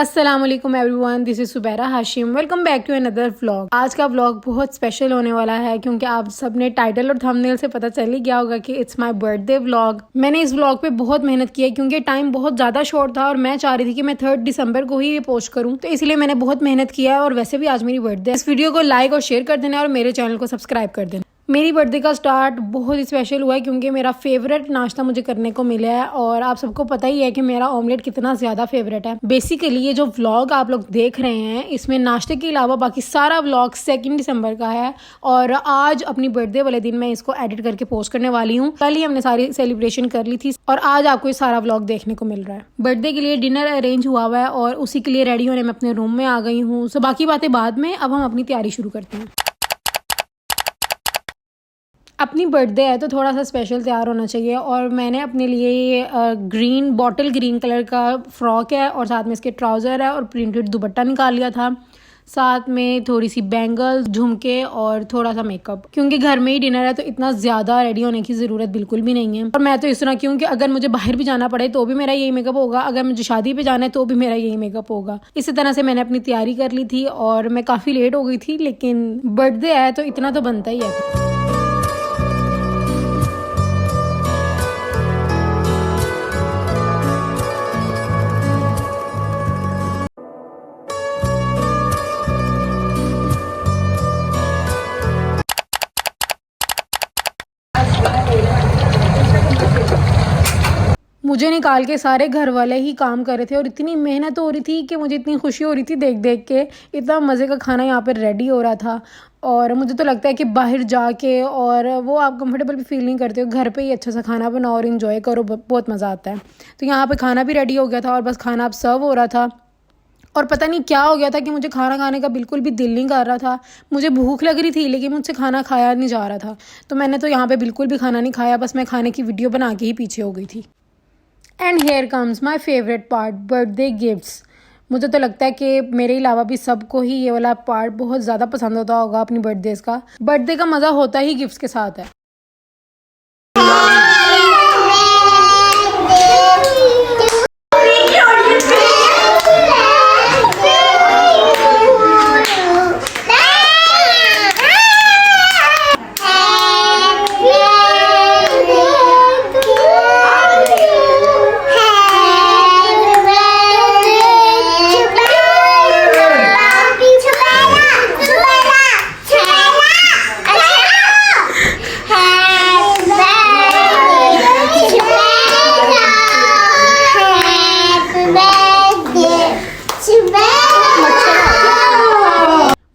अस्सलाम वालेकुम everyone, this is Subaira Hashim. Welcome back to another vlog. आज का व्लॉग बहुत स्पेशल होने वाला है क्योंकि आप सबने टाइटल और थंबनेल से पता चल ही गया होगा कि इट्स माय बर्थडे व्लॉग। मैंने इस व्लॉग पे बहुत मेहनत की है क्योंकि टाइम बहुत ज़्यादा शॉर्ट था और मैं चाह रही थी कि मैं 3 दिसंबर को ही ये पोस्ट करूँ, तो इसलिए मैंने बहुत मेहनत किया है। और वैसे भी आज मेरी बर्थडे है। इस वीडियो को लाइक और शेयर कर देना और मेरे चैनल को सब्सक्राइब कर देना। मेरी बर्थडे का स्टार्ट बहुत ही स्पेशल हुआ है क्योंकि मेरा फेवरेट नाश्ता मुझे करने को मिला है और आप सबको पता ही है कि मेरा ऑमलेट कितना ज़्यादा फेवरेट है। बेसिकली ये जो व्लॉग आप लोग देख रहे हैं इसमें नाश्ते के अलावा बाकी सारा व्लॉग 2 दिसंबर का है और आज अपनी बर्थडे वाले दिन मैं इसको एडिट करके पोस्ट करने वाली हूँ। कल ही हमने सारी सेलिब्रेशन कर ली थी और आज आपको ये सारा व्लॉग देखने को मिल रहा है। बर्थडे के लिए डिनर अरेंज हुआ हुआ है और उसी के लिए रेडी होने में अपने रूम में आ गई हूँ। सो बाकी बातें बाद में, अब हम अपनी तैयारी शुरू करते हैं। अपनी बर्थडे है तो थोड़ा सा स्पेशल तैयार होना चाहिए और मैंने अपने लिए ये बॉटल ग्रीन कलर का फ्रॉक है और साथ में इसके ट्राउज़र है और प्रिंटेड दुपट्टा निकाल लिया था। साथ में थोड़ी सी बैंगल्स, झुमके और थोड़ा सा मेकअप, क्योंकि घर में ही डिनर है तो इतना ज़्यादा रेडी होने की ज़रूरत बिल्कुल भी नहीं है। और मैं तो इस तरह की हूँ कि अगर मुझे बाहर भी जाना पड़े तो भी मेरा यही मेकअप होगा, अगर मुझे शादी पे जाना है तो भी मेरा यही मेकअप होगा। इसी तरह से मैंने अपनी तैयारी कर ली थी और मैं काफ़ी लेट हो गई थी, लेकिन बर्थडे है तो इतना तो बनता ही है। मुझे निकाल के सारे घर वाले ही काम कर रहे थे और इतनी मेहनत हो रही थी कि मुझे इतनी खुशी हो रही थी देख देख के। इतना मज़े का खाना यहाँ पर रेडी हो रहा था और मुझे तो लगता है कि बाहर जाके और वो आप कंफर्टेबल भी फील नहीं करते हो, घर पे ही अच्छा सा खाना बनाओ और इन्जॉय करो, बहुत मज़ा आता है। तो यहाँ पे खाना भी रेडी हो गया था और बस खाना अब सर्व हो रहा था और पता नहीं क्या हो गया था कि मुझे खाना खाने का बिल्कुल भी दिल नहीं कर रहा था। मुझे भूख लग रही थी लेकिन मुझसे खाना खाया नहीं जा रहा था, तो मैंने तो यहाँ पे बिल्कुल भी खाना नहीं खाया, बस मैं खाने की वीडियो बना के ही पीछे हो गई थी। And here comes my favourite part, birthday gifts. मुझे तो लगता है कि मेरे अलावा भी सबको ही ये वाला पार्ट बहुत ज़्यादा पसंद होता होगा अपनी बर्थडेज का। बर्थडे का मज़ा होता ही गिफ्ट्स के साथ है।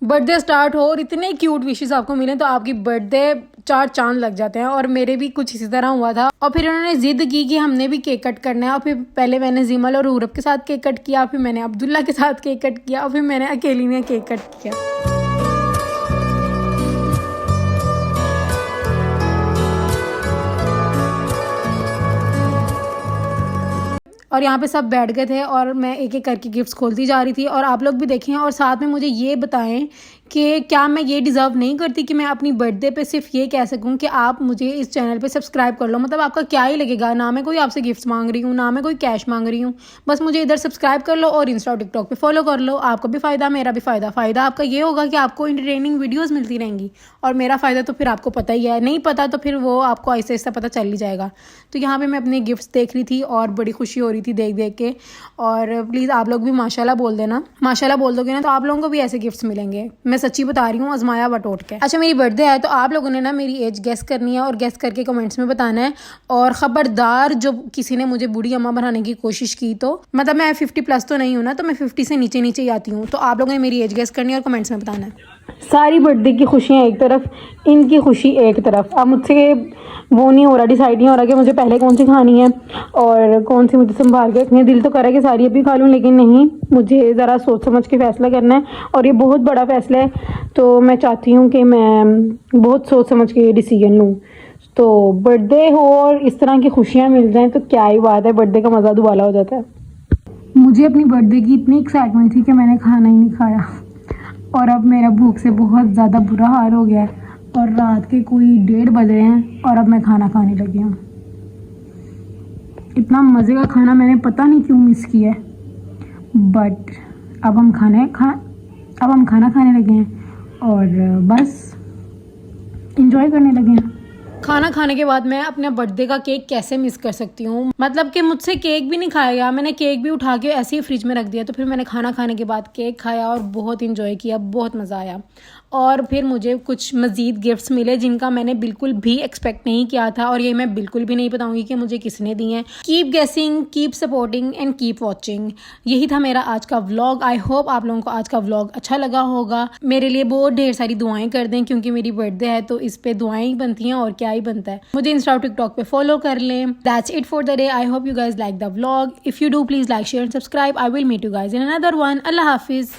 बर्थडे स्टार्ट हो और इतने क्यूट विशेस आपको मिले तो आपकी बर्थडे 4 चांद लग जाते हैं और मेरे भी कुछ इसी तरह हुआ था। और फिर उन्होंने जिद की कि हमने भी केक कट करना है और फिर पहले मैंने जिमल और उरब के साथ केक कट किया, फिर मैंने अब्दुल्ला के साथ केक कट किया और फिर मैंने अकेली ने केक कट किया। और यहाँ पे सब बैठ गए थे और मैं एक एक करके गिफ्ट्स खोलती जा रही थी और आप लोग भी देखें और साथ में मुझे ये बताएं कि क्या मैं ये डिज़र्व नहीं करती कि मैं अपनी बर्थडे पे सिर्फ ये कह सकूं कि आप मुझे इस चैनल पे सब्सक्राइब कर लो। मतलब आपका क्या ही लगेगा, ना मैं कोई आपसे गिफ्ट्स मांग रही हूँ, ना मैं कोई कैश मांग रही हूँ, बस मुझे इधर सब्सक्राइब कर लो और इंस्टा टिकटॉक पे फॉलो कर लो। आपका भी फ़ायदा, मेरा भी फ़ायदा। फ़ायदा आपका ये होगा कि आपको इंटरटेनिंग वीडियोज़ मिलती रहेंगी और मेरा फ़ायदा तो फिर आपको पता ही है, नहीं पता तो फिर वो आपको आहिस्ता आहिस्ता पता चल ही जाएगा। तो यहाँ पर मैं अपने गिफ्ट्स देख रही थी और बड़ी खुशी हो रही थी देख देख के। और प्लीज़ आप लोग भी माशाल्लाह बोल देना, माशाल्लाह बोल दोगे ना तो आप लोगों को भी ऐसे गिफ्ट्स मिलेंगे। मैं सच्ची बता रही हूँ, आजमाया बटोट के। अच्छा, मेरी बर्थडे है तो आप लोगों ने ना मेरी एज गेस करनी है और गेस करके कमेंट्स में बताना है। और ख़बरदार जो किसी ने मुझे बूढ़ी अम्मा बनाने की कोशिश की, तो मतलब मैं 50+ तो नहीं हूँ ना, तो मैं 50 से नीचे नीचे ही आती हूँ। तो आप लोगों ने मेरी एज गेस करनी है और कमेंट्स में बताना है। सारी बर्थडे की खुशियाँ एक तरफ, इनकी खुशी एक तरफ। अब मुझसे वो नहीं हो रहा, डिसाइड नहीं हो रहा कि मुझे पहले कौन सी खानी है और कौन सी मुझे संभाल के रखनी है। दिल तो कर रहा है कि सारी अभी खा लूँ, लेकिन नहीं, मुझे ज़रा सोच समझ के फ़ैसला करना है और ये बहुत बड़ा फ़ैसला है। तो मैं चाहती हूँ कि मैं बहुत सोच समझ के ये डिसीजन लूँ। तो बर्थडे हो और इस तरह की खुशियाँ मिल जाएँ तो क्या ही बात है, बर्थडे का मज़ा दुबाला हो जाता है। मुझे अपनी बर्थडे की इतनी एक्साइटमेंट थी कि मैंने खाना ही नहीं खाया और अब मेरा भूख से बहुत ज़्यादा बुरा हाल हो गया है और रात के कोई 1:30 बज रहे हैं और अब मैं खाना खाने लगी हूँ। इतना मज़े का खाना मैंने पता नहीं क्यों मिस किया है। बट अब हम खाना खाने लगे हैं और बस इंजॉय करने लगे हैं। खाना खाने के बाद मैं अपने बर्थडे का केक कैसे मिस कर सकती हूँ, मतलब कि मुझसे केक भी नहीं खाया गया, मैंने केक भी उठा के ऐसे ही फ्रिज में रख दिया। तो फिर मैंने खाना खाने के बाद केक खाया और बहुत इंजॉय किया, बहुत मज़ा आया। और फिर मुझे कुछ मज़ीद गिफ्ट्स मिले जिनका मैंने बिल्कुल भी एक्सपेक्ट नहीं किया था, और ये मैं बिल्कुल भी नहीं बताऊंगी कि मुझे किसने दिए हैं। कीप गेसिंग, keep supporting and keep watching. यही था मेरा आज का व्लॉग। आई होप आप लोगों को आज का व्लॉग अच्छा लगा होगा। मेरे लिए बहुत ढेर सारी दुआएं कर दें क्योंकि मेरी बर्थडे है, तो इस पे दुआएं ही बनती हैं और क्या ही बनता है। मुझे इंस्टा और टिकटॉक पे फॉलो कर लें। That's it for the day. I hope you guys like the vlog. If you do please like, share and subscribe. I will meet you guys in another one. अल्लाह हाफिज।